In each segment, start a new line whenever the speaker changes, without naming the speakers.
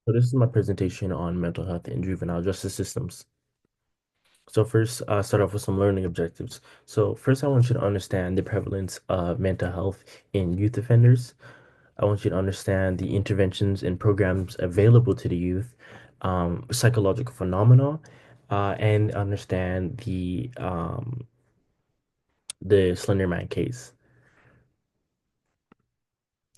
So this is my presentation on mental health in juvenile justice systems. So first, start off with some learning objectives. So first, I want you to understand the prevalence of mental health in youth offenders. I want you to understand the interventions and programs available to the youth, psychological phenomena, and understand the Slender Man case.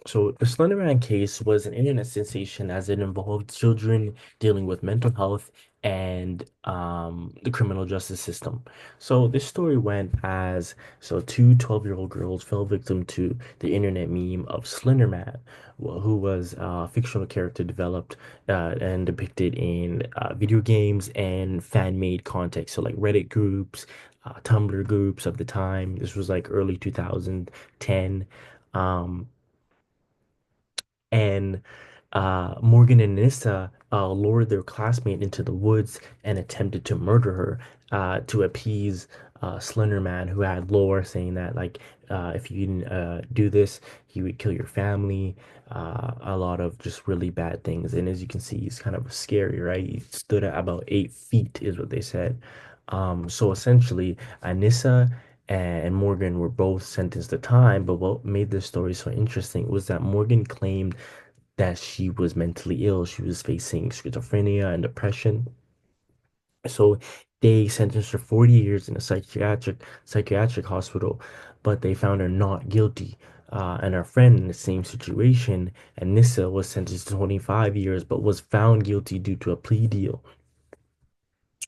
So the Slender Man case was an internet sensation as it involved children dealing with mental health and the criminal justice system. So this story went as two 12-year-old girls fell victim to the internet meme of Slender Man, who was a fictional character developed and depicted in video games and fan-made content. So like Reddit groups, Tumblr groups of the time. This was like early 2010. Um, and Morgan and Nissa lured their classmate into the woods and attempted to murder her to appease Slender Man, who had lore saying that like if you didn't do this, he would kill your family. A lot of just really bad things. And as you can see, he's kind of scary, right? He stood at about 8 feet, is what they said. So essentially, Anissa and Morgan were both sentenced to time, but what made this story so interesting was that Morgan claimed that she was mentally ill. She was facing schizophrenia and depression. So they sentenced her 40 years in a psychiatric hospital, but they found her not guilty. And her friend in the same situation, Anissa, was sentenced to 25 years, but was found guilty due to a plea deal.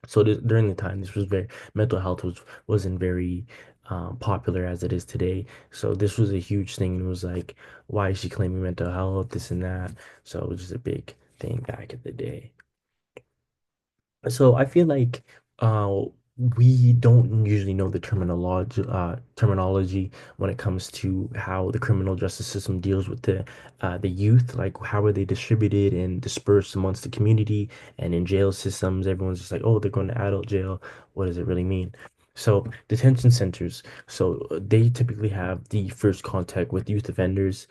So during the time, this was very mental health wasn't very popular as it is today. So this was a huge thing. It was like, why is she claiming mental health, this and that? So it was just a big thing back in the day. So I feel like uh we don't usually know the terminology when it comes to how the criminal justice system deals with the youth, like how are they distributed and dispersed amongst the community and in jail systems. Everyone's just like, oh, they're going to adult jail. What does it really mean? So detention centers, they typically have the first contact with youth offenders.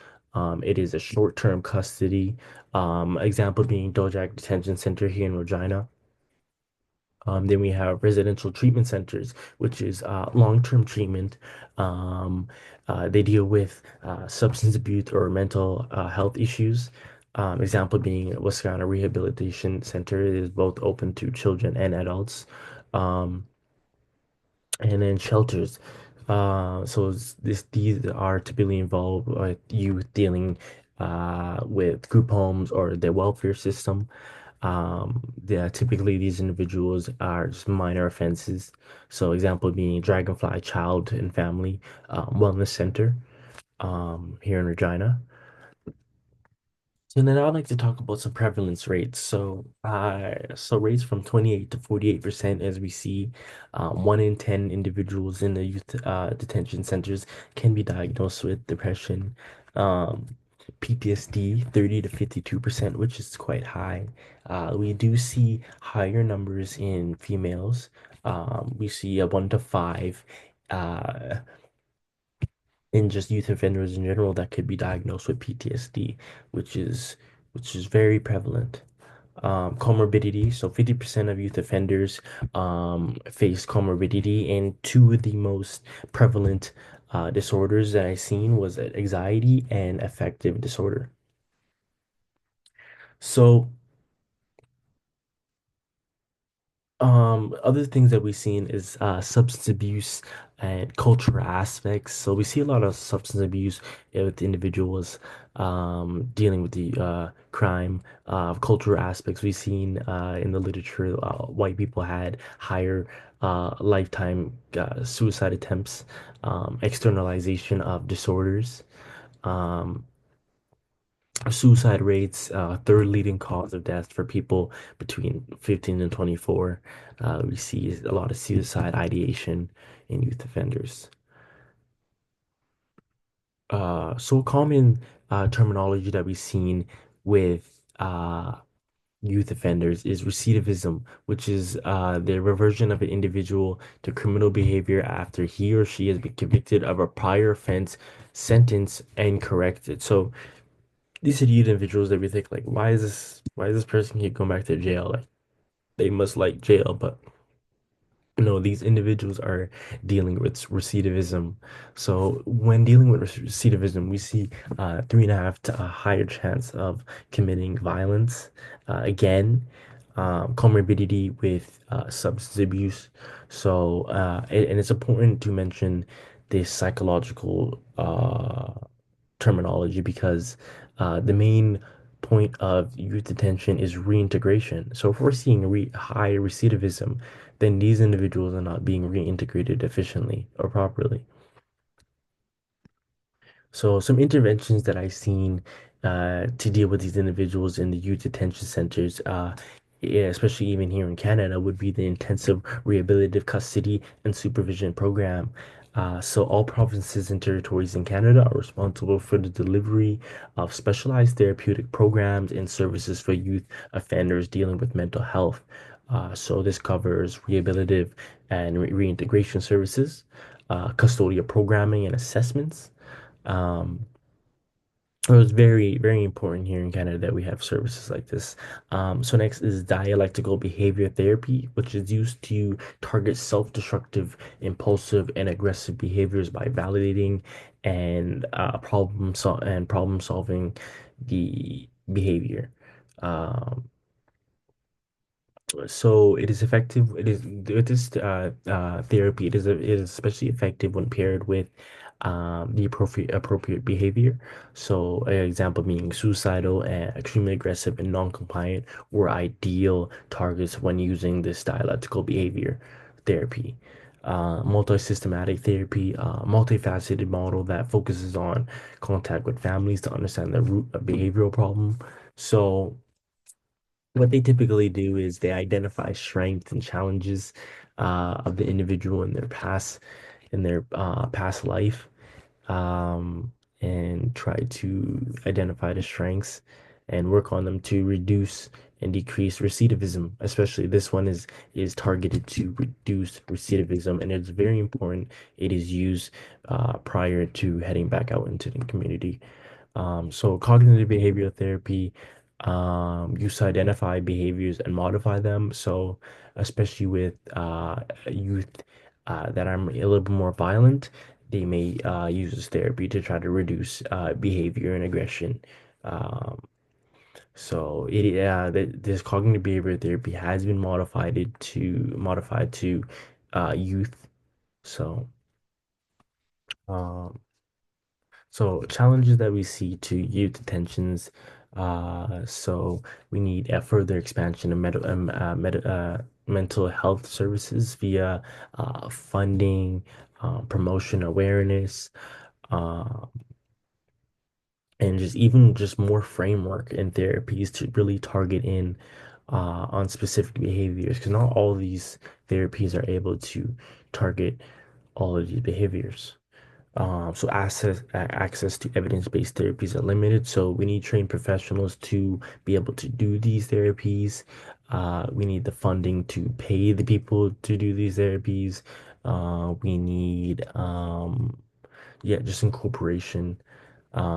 It is a short-term custody. Example being Dojack Detention Center here in Regina. Then we have residential treatment centers, which is long-term treatment. Um, they deal with substance abuse or mental health issues. Example being Wascana Rehabilitation Center is both open to children and adults. Um, and then shelters. These are typically involved with youth dealing with group homes or the welfare system. Typically these individuals are just minor offenses. So example being Dragonfly Child and Family Wellness Center here in Regina. So then I'd like to talk about some prevalence rates. So rates from 28 to 48%, as we see, 1 in 10 individuals in the youth detention centers can be diagnosed with depression. Um, PTSD, 30 to 52%, which is quite high. We do see higher numbers in females. We see a 1 to 5 uh, in just youth offenders in general that could be diagnosed with PTSD, which is which is very prevalent. Comorbidity, so 50% of youth offenders face comorbidity, and two of the most prevalent disorders that I've seen was anxiety and affective disorder. So other things that we've seen is substance abuse and cultural aspects. So we see a lot of substance abuse with individuals dealing with the crime, cultural aspects. We've seen in the literature white people had higher lifetime suicide attempts, externalization of disorders. Um, Suicide rates, third leading cause of death for people between 15 and 24. We see a lot of suicide ideation in youth offenders. So common terminology that we've seen with youth offenders is recidivism, which is the reversion of an individual to criminal behavior after he or she has been convicted of a prior offense, sentenced, and corrected. So these are the individuals that we think like, why is this? Why does this person keep going back to jail? Like they must like jail, but no, these individuals are dealing with recidivism. So when dealing with recidivism, we see 3.5 to a higher chance of committing violence again, comorbidity with substance abuse. So and it's important to mention this psychological terminology because the main point of youth detention is reintegration. So if we're seeing high recidivism, then these individuals are not being reintegrated efficiently or properly. So some interventions that I've seen to deal with these individuals in the youth detention centers, yeah, especially even here in Canada, would be the intensive rehabilitative custody and supervision program. So all provinces and territories in Canada are responsible for the delivery of specialized therapeutic programs and services for youth offenders dealing with mental health. So this covers rehabilitative and reintegration services, custodial programming and assessments, um, it was very, very important here in Canada that we have services like this. So next is dialectical behavior therapy, which is used to target self-destructive, impulsive, and aggressive behaviors by validating and problem solving the behavior. Um, so it is effective. It is with this therapy. It is especially effective when paired with the appropriate behavior. So an example being suicidal and extremely aggressive and non-compliant were ideal targets when using this dialectical behavior therapy. Multi-systematic therapy, multifaceted model that focuses on contact with families to understand the root of behavioral problem. So what they typically do is they identify strengths and challenges of the individual in their past life, um, and try to identify the strengths and work on them to reduce and decrease recidivism. Especially this one is targeted to reduce recidivism, and it's very important. It is used prior to heading back out into the community. So cognitive behavioral therapy used to identify behaviors and modify them. So especially with youth that are a little bit more violent, they may use this therapy to try to reduce behavior and aggression. Um, this cognitive behavioral therapy has been modified to youth. So um, So challenges that we see to youth detentions. So we need a further expansion of mental health services via funding, promotion awareness, uh, and just even just more framework and therapies to really target in on specific behaviors. Because not all of these therapies are able to target all of these behaviors. So access to evidence-based therapies are limited. So we need trained professionals to be able to do these therapies. We need the funding to pay the people to do these therapies. We need yeah, just incorporation.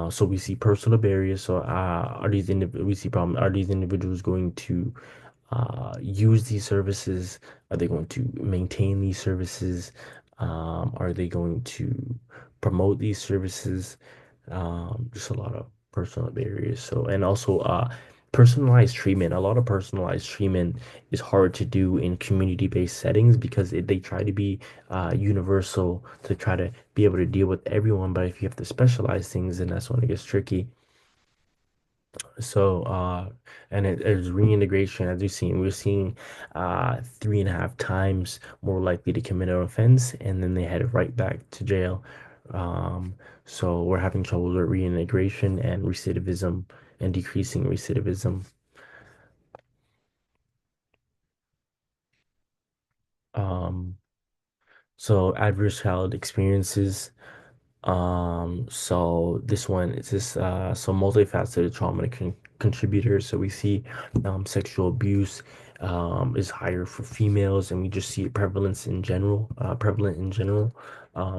So we see personal barriers. So we see problem. Are these individuals going to use these services? Are they going to maintain these services? Are they going to promote these services? Just a lot of personal barriers. So, and also personalized treatment. A lot of personalized treatment is hard to do in community-based settings because they try to be universal to try to be able to deal with everyone. But if you have to specialize things, then that's when it gets tricky. So, and it's reintegration, as we've seen, we're seeing 3.5 times more likely to commit an offense, and then they head right back to jail. Um, so we're having trouble with reintegration and recidivism and decreasing recidivism. Um, so adverse childhood experiences. So this one is this so multifaceted trauma contributors. So we see sexual abuse, is higher for females, and we just see it prevalent in general.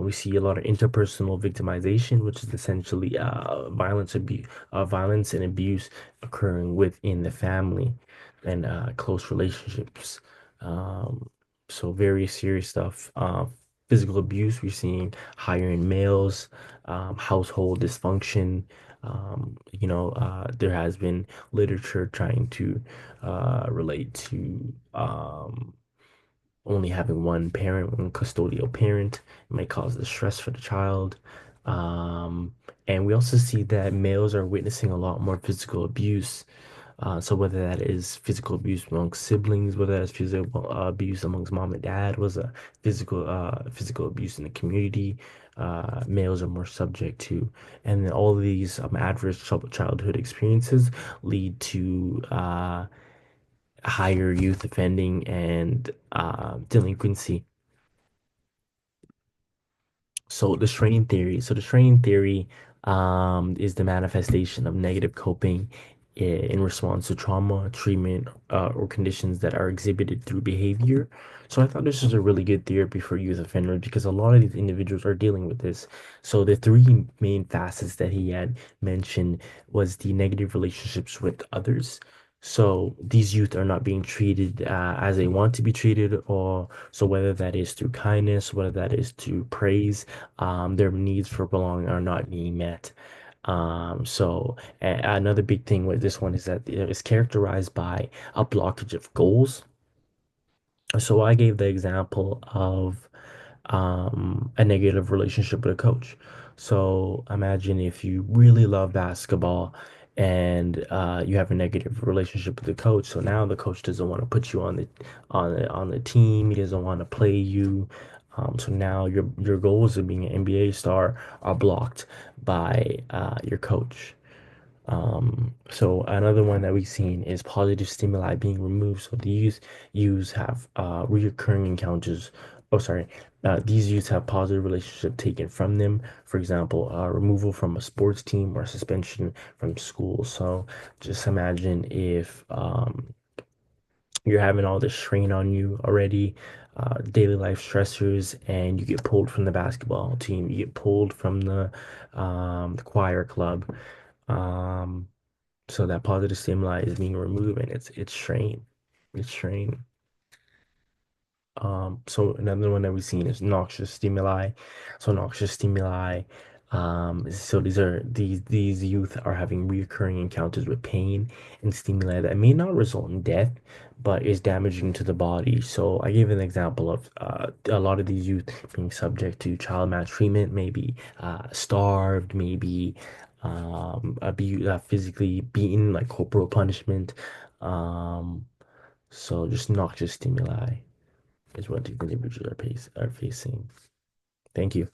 We see a lot of interpersonal victimization, which is essentially violence and abuse occurring within the family and close relationships. Um, so very serious stuff. Physical abuse, we're seeing higher in males, household dysfunction. There has been literature trying to relate to only having one parent, one custodial parent. It might cause distress for the child. Um, and we also see that males are witnessing a lot more physical abuse. So whether that is physical abuse amongst siblings, whether that's physical abuse amongst mom and dad, was a physical abuse in the community, males are more subject to, and then all of these adverse childhood experiences lead to higher youth offending and delinquency. So the strain theory is the manifestation of negative coping in response to trauma, treatment, or conditions that are exhibited through behavior. So I thought this was a really good therapy for youth offenders because a lot of these individuals are dealing with this. So the three main facets that he had mentioned was the negative relationships with others. So these youth are not being treated as they want to be treated, or so whether that is through kindness, whether that is through praise, their needs for belonging are not being met. Another big thing with this one is that it's characterized by a blockage of goals. So I gave the example of a negative relationship with a coach. So imagine if you really love basketball and you have a negative relationship with the coach. So now the coach doesn't want to put you on the team. He doesn't want to play you. So now your goals of being an NBA star are blocked by your coach. So another one that we've seen is positive stimuli being removed. So these youths have reoccurring encounters. Oh, sorry. These youths have positive relationship taken from them. For example, removal from a sports team or suspension from school. So just imagine if you're having all this strain on you already, daily life stressors, and you get pulled from the basketball team, you get pulled from the choir club. Um, so that positive stimuli is being removed and it's strain. It's strain. So another one that we've seen is noxious stimuli. So noxious stimuli. So these youth are having recurring encounters with pain and stimuli that may not result in death, but is damaging to the body. So I gave an example of a lot of these youth being subject to child maltreatment, maybe starved, maybe physically beaten, like corporal punishment. Um, so just noxious stimuli is what the individuals are facing. Thank you.